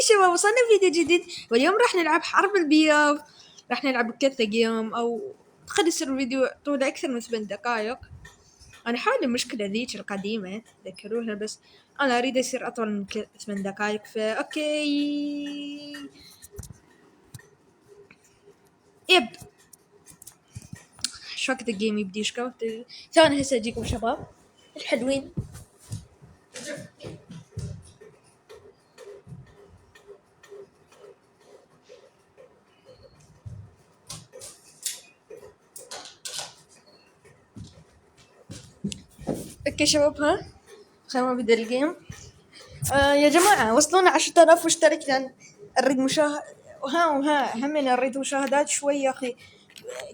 شباب وصلنا فيديو جديد، واليوم راح نلعب حرب البيض. راح نلعب كذا جيم او قد يصير الفيديو طوله اكثر من 8 دقائق. انا حاول المشكله ذيك القديمه تذكروها، بس انا اريد يصير اطول من 8 دقائق. فا اوكي يب شو وقت الجيم يبدي شكو ثاني هسه اجيكم شباب الحلوين. اوكي شباب، ها خلينا نبدا الجيم. يا جماعة وصلونا 10,000 مشترك، لأن نريد وها همين نريد مشاهدات شوي يا أخي.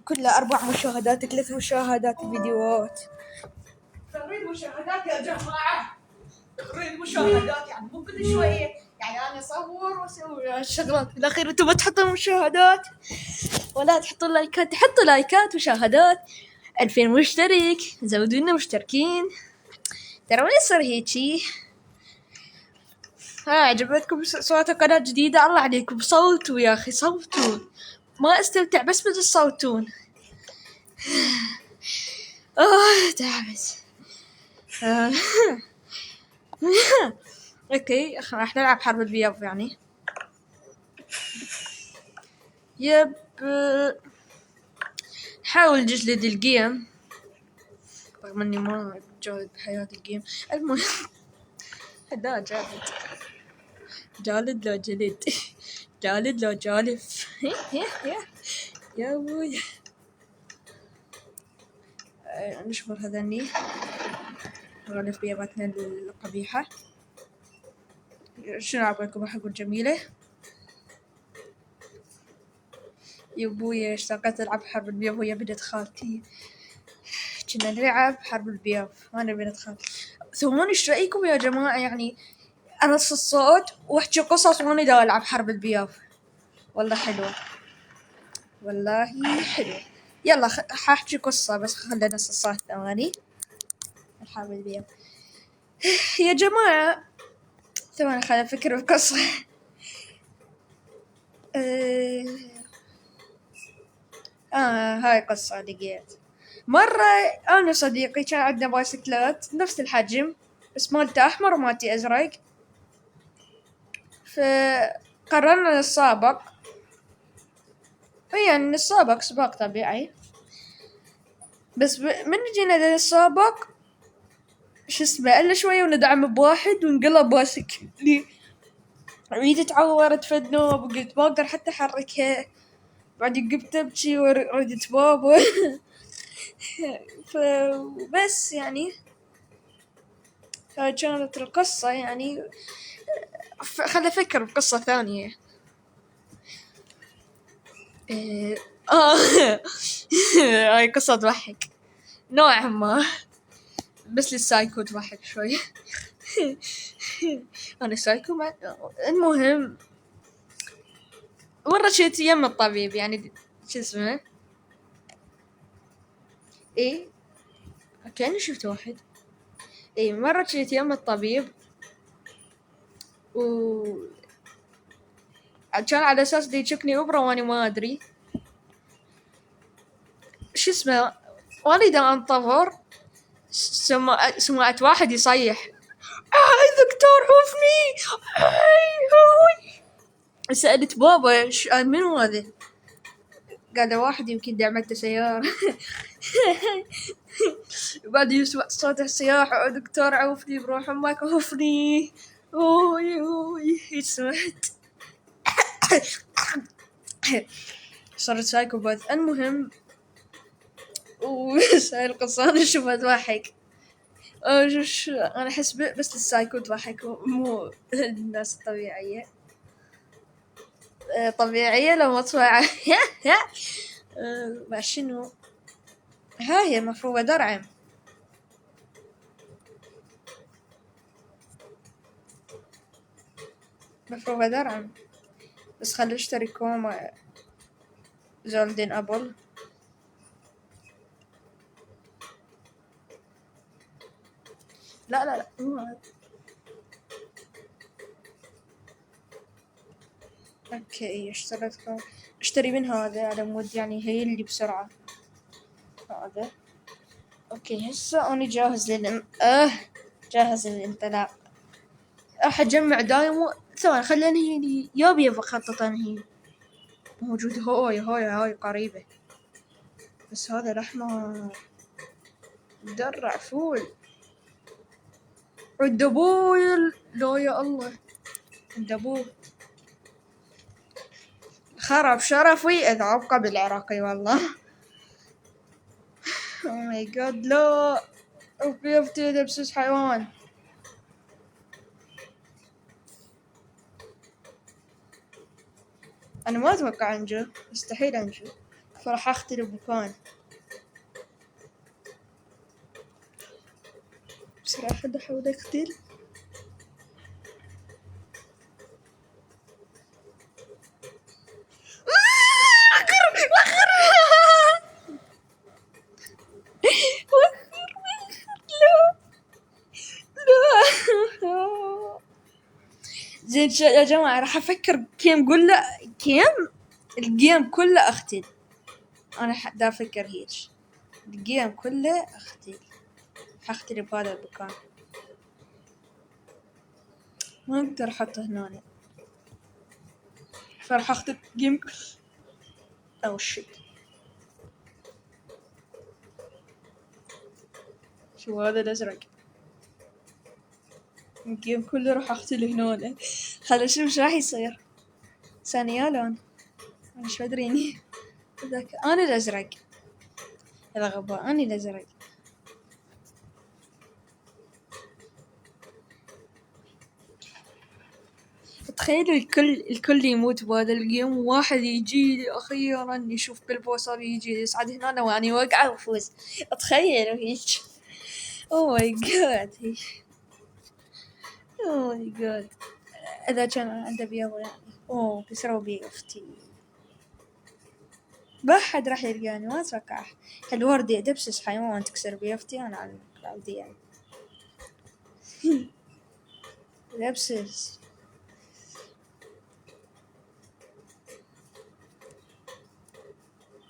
كلها 4 مشاهدات 3 مشاهدات الفيديوهات. نريد مشاهدات يا جماعة، نريد مشاهدات، يعني مو كل شوية يعني أنا أصور وأسوي الشغلات بالأخير أنتم ما تحطون مشاهدات ولا تحطون لايكات. تحطوا لايكات ومشاهدات. 2000 مشترك زودوا لنا مشتركين، ترى ما يصير هيجي. عجبتكم صوت قناة جديدة؟ الله عليكم صوتوا يا أخي صوتوا، ما استمتع بس بدل صوتون. تعبت. اوكي راح نلعب حرب البيض يعني. يب حاول جلد الجيم رغم اني ما جالد بحياة الجيم. المهم لا جالد لو جلد جالد لو جالف. يا ابوي نشبر هذني غلف بيضاتنا القبيحة. شنو عبالكم راح اقول جميلة؟ يا ابويا اشتقت العب حرب البيض ويا بنت خالتي. كنا نلعب حرب البيض وانا بنت خالتي. ثمون ايش رايكم يا جماعة؟ يعني انص الصوت واحكي قصص وانا دا العب حرب البيض. والله حلوة والله حلوة. يلا حاحكي قصة بس خلينا نص الصوت ثواني. الحرب البيض يا جماعة ثواني خلينا افكر القصة. هاي قصة لقيت. مرة أنا صديقي كان عندنا بايسكلات نفس الحجم بس مالتي أحمر ومالتي أزرق، فقررنا نتسابق. يعني نتسابق سباق طبيعي، بس من جينا نتسابق شو اسمه إلا شوية وندعم بواحد وانقلب بايسكلي. عيد تعورت فد نوب وقلت ما أقدر حتى أحركها. بعدين قمت أبكي وردت بابا. فبس يعني كانت القصة يعني. خلي أفكر بقصة ثانية. هاي قصة تضحك نوعا ما، بس للسايكو تضحك شوي. أنا سايكو المهم مرة شيت يم الطبيب يعني شو اسمه ايه كأني شفت واحد. ايه مرة شيت يم الطبيب كان على اساس دي يشكني ابرة وانا ما ادري شو اسمه. وانا دا انتظر سمعت واحد يصيح دكتور عوفني. سألت بابا من هذا؟ قال واحد يمكن دعمته سيارة. بعد يسمع صوت السياحة دكتور عوفني بروح امك عوفني. اوي سمعت. صارت سايكوباث. المهم وسهل القصة أنا شوفها تضحك. أنا أحس بس السايكو تضحك مو الناس الطبيعية. طبيعية لو مطوعة. ما شنو هاي المفروض درعم. مفروض درعم بس خلي اشتري كوما زولدين أبل. لا مو هذا. اوكي اشتري من هذا على مود يعني هي اللي بسرعة. هذا اوكي. هسه اني جاهز للانطلاق. راح اجمع دايمو. ثواني خليني انهي يابي بخطط انهي. موجود هاي قريبة. بس هذا الأحمر مدرع فول. الدبويل لا يا الله. الدبويل خرب شرفي إذا أبقى بالعراقي والله. او ماي جاد لا. وقفتي لبسس حيوان. أنا ما أتوقع أنجو. مستحيل أنجو. فراح أختلف مكان. بصراحة أحاول أقتل. زين يا جماعة راح أفكر كيم قول له كيم الجيم كله أختل. أنا دا أفكر هيك الجيم كله أختل. حختل بهذا المكان. ما أقدر أحطه هنا. فراح أختل جيم. أو شيت. شو هذا الأزرق. الجيم كله راح أختل هنا. خل أشوف إيش راح يصير. ثانية لون. أنا شو أدريني. ذاك أنا الأزرق. هذا غباء. أنا الأزرق. تخيلوا الكل يموت بهذا الجيم وواحد يجي أخيرا يشوف بالبوصل يجي يصعد هنا وأنا واقعة وفوز. تخيلوا هيك. أوه ماي جاد. أوه ماي جاد. إذا كان عنده بيض يعني. أوه كسروا بي أختي. بحد راح يلقاني ما أتوقع. هالوردي دبسس حيوان تكسر بيفتي أنا على الكلاودي يعني. دبسس.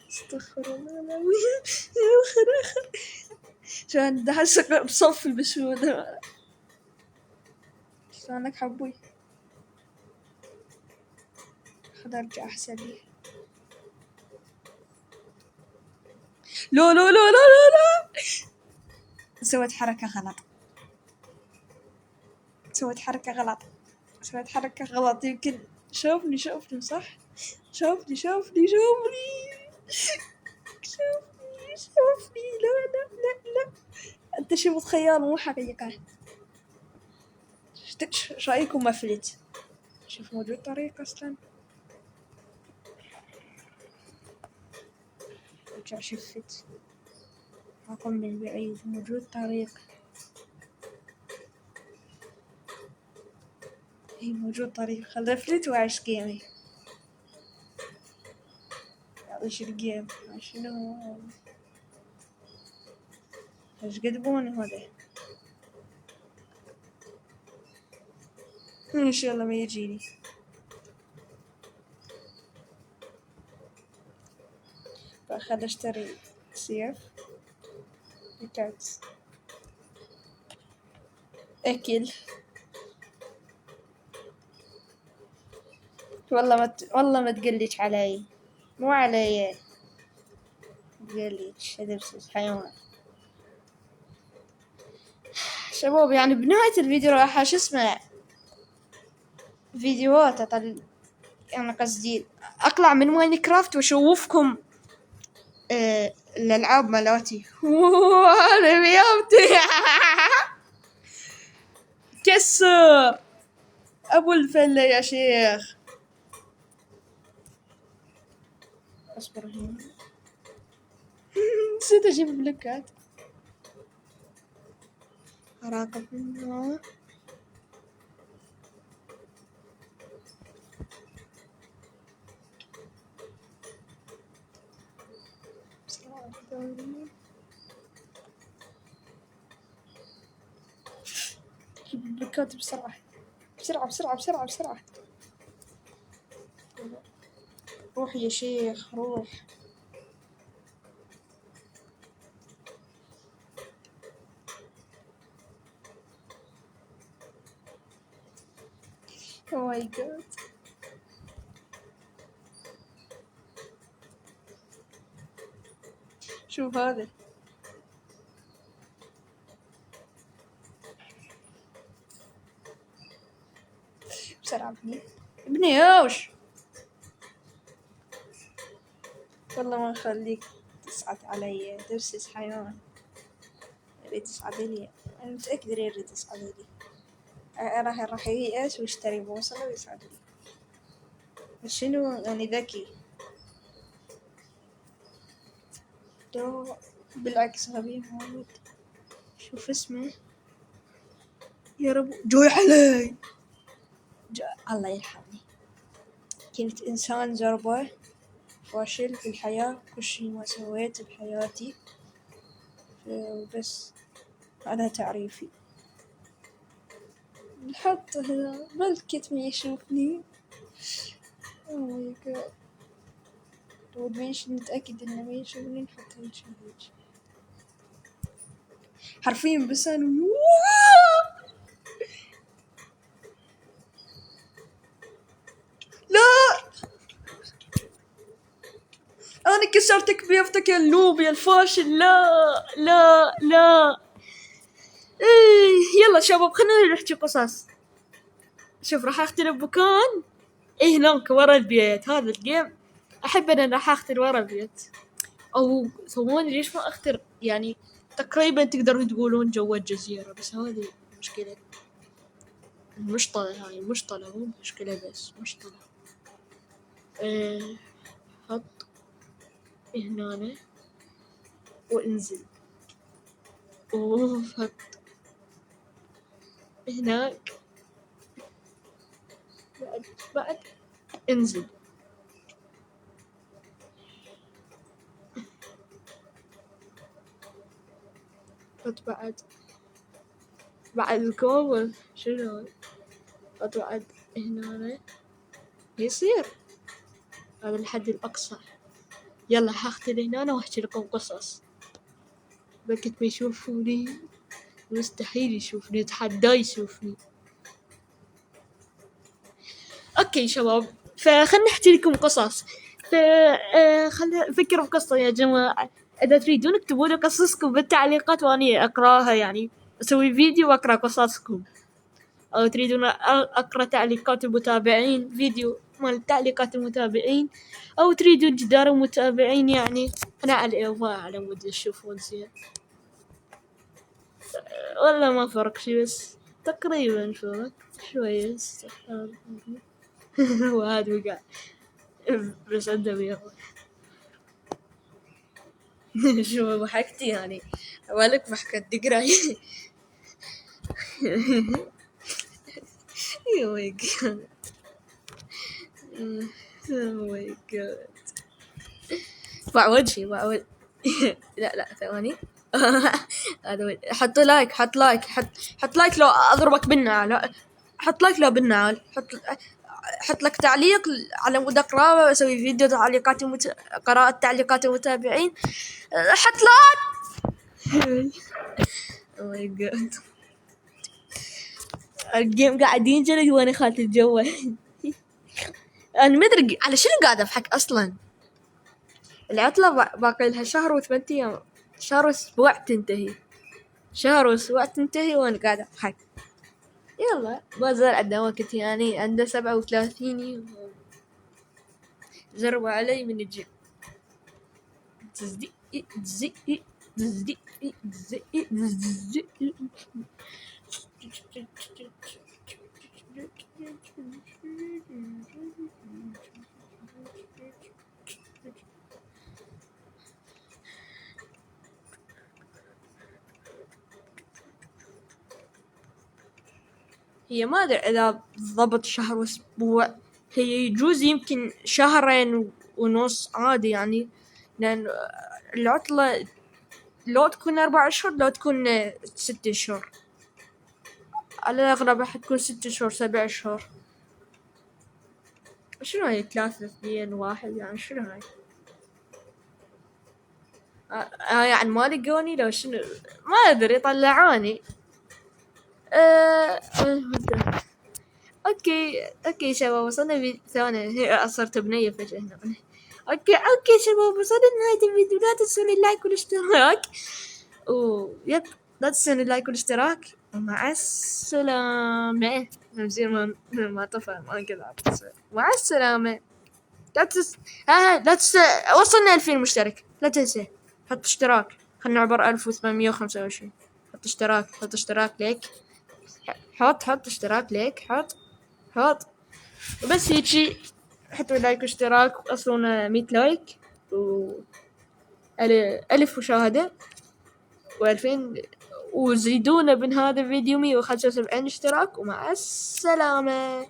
استغفر الله العظيم. آخر عشان ده حسك بصفي بسهولة. شلونك حبوي. خد أرجع أحسن لي. لا سويت حركة غلط. يمكن شوفني صح. شوفني لا. انت شي متخيل مو حقيقة. ايش رايكم مفلت. شوف موجود طريق اصلا. ارجع شفت. رقم من بعيد موجود طريق. هي موجود طريق. خل افلت واعيش جيمي. ايش الجيم شنو. ايش قدبوني هذا. ان شاء الله ما يجيني. فأخذ اشتري سيف. بكات. اكل. والله ما تقليش علي. مو علي. تقليش هذا بس حيوان. شباب يعني بنهاية الفيديو راح اسمع فيديوهات يعني قصدي اقلع من ماينكرافت واشوفكم الالعاب مالاتي. وانا بيومتي. كسر ابو الفله يا شيخ. اصبر هنا. نسيت اجيب بلوكات. اراقب منه. جيب البلوكات بسرعة. روح يا شيخ روح. او ماي جاد. شوف هذا. بسرعة ابني اوش. والله ما اخليك تصعد علي درسس حيوان. يريد تصعد لي، انا متأكدة يريد تصعد لي. راح ييأس ويشتري بوصلة ويصعد لي. بس شنو يعني ذكي؟ لا بالعكس غبي موت. شوف اسمه يا رب جوي علي. الله يرحمني. كنت إنسان زربة فاشل في الحياة، كل شي ما سويت بحياتي بس هذا تعريفي. نحط هنا بلكت ما يشوفني. اوه ماي جاد. لو بيش نتأكد انه ما يشوفني نحط هيك هيك حرفيا بس انا لا انا كسرتك بيفتك يا النوب يا الفاشل. لا لا لا. يلا شباب خلينا نحكي قصص. شوف راح اختار مكان هناك ورا البيت. هذا الجيم احب انا راح اختار ورا البيت، او ثواني ليش ما اختار يعني تقريبا تقدرون تقولون جوا الجزيرة، بس هذه مشكلة. المشطلة هاي مشطلة مو مشكلة بس مشطلة. حط هنا وانزل حط هناك بعد انزل. حط بعد الكوبل شنو. حط بعد هنا يصير هذا الحد الأقصى. يلا حاختل هنا واحكي لكم قصص. بكت ما يشوفوني، مستحيل يشوفني، يتحدى يشوفني. اوكي شباب فخلنا نحكي لكم قصص. خلنا نفكر بقصة يا جماعة. اذا تريدون اكتبوا لي قصصكم بالتعليقات واني اقراها، يعني اسوي فيديو واقرا قصصكم، او تريدون اقرا تعليقات المتابعين، فيديو مال تعليقات المتابعين، او تريدون جدار المتابعين. يعني انا على الاضاءة على مود تشوفون زين. والله ما فرق شي بس تقريبا فرق شوية. وهذا وقع بس عنده بيض. شو ضحكتي يعني أولك ضحكت دقراي. Oh my god. Oh my god. باع وجهي لا ثواني. هذا حط لايك حط لايك لو اضربك بالنعال. حط لايك لو بالنعال. حط لك تعليق على مود اقرا اسوي فيديو تعليقات قراءة تعليقات المتابعين. حط لايك. Oh my god. الجيم قاعد ينجلد وانا خالت الجو. انا ما ادري على شنو قاعد اضحك اصلا. العطلة باقي لها شهر و8 ايام. شهر واسبوع تنتهي وانا قاعد اضحك. يلا بازار عندنا وقت يعني عنده 37 يوم. زربوا علي من الجيم. تزدي هي ما أدري إذا ضبط شهر وأسبوع، هي يجوز يمكن شهرين ونص عادي يعني، لأن العطلة لو تكون 4 أشهر لو تكون 6 أشهر، على الأغلب راح تكون 6 أشهر 7 أشهر. شنو هاي 3 2 1 يعني شنو هاي؟ يعني ما لقوني لو شنو ما ادري طلعوني. اوكي شباب وصلنا ثانية صرت بنية فجأة هنا. اوكي شباب وصلنا لنهاية الفيديو، لا تنسون اللايك والاشتراك يب لا تنسون اللايك والاشتراك ومع السلامة. نزير ما طفى ما كذا. مع السلامة. لا تنسى وصلنا 2000 مشترك لا تنسى حط اشتراك خلنا نعبر 1825. حط اشتراك ليك حط اشتراك ليك حط وبس هيجي. حطوا لايك واشتراك وصلونا 100 لايك و 1000 مشاهدة و2000 وزيدونا من هذا الفيديو 175 اشتراك ومع السلامة.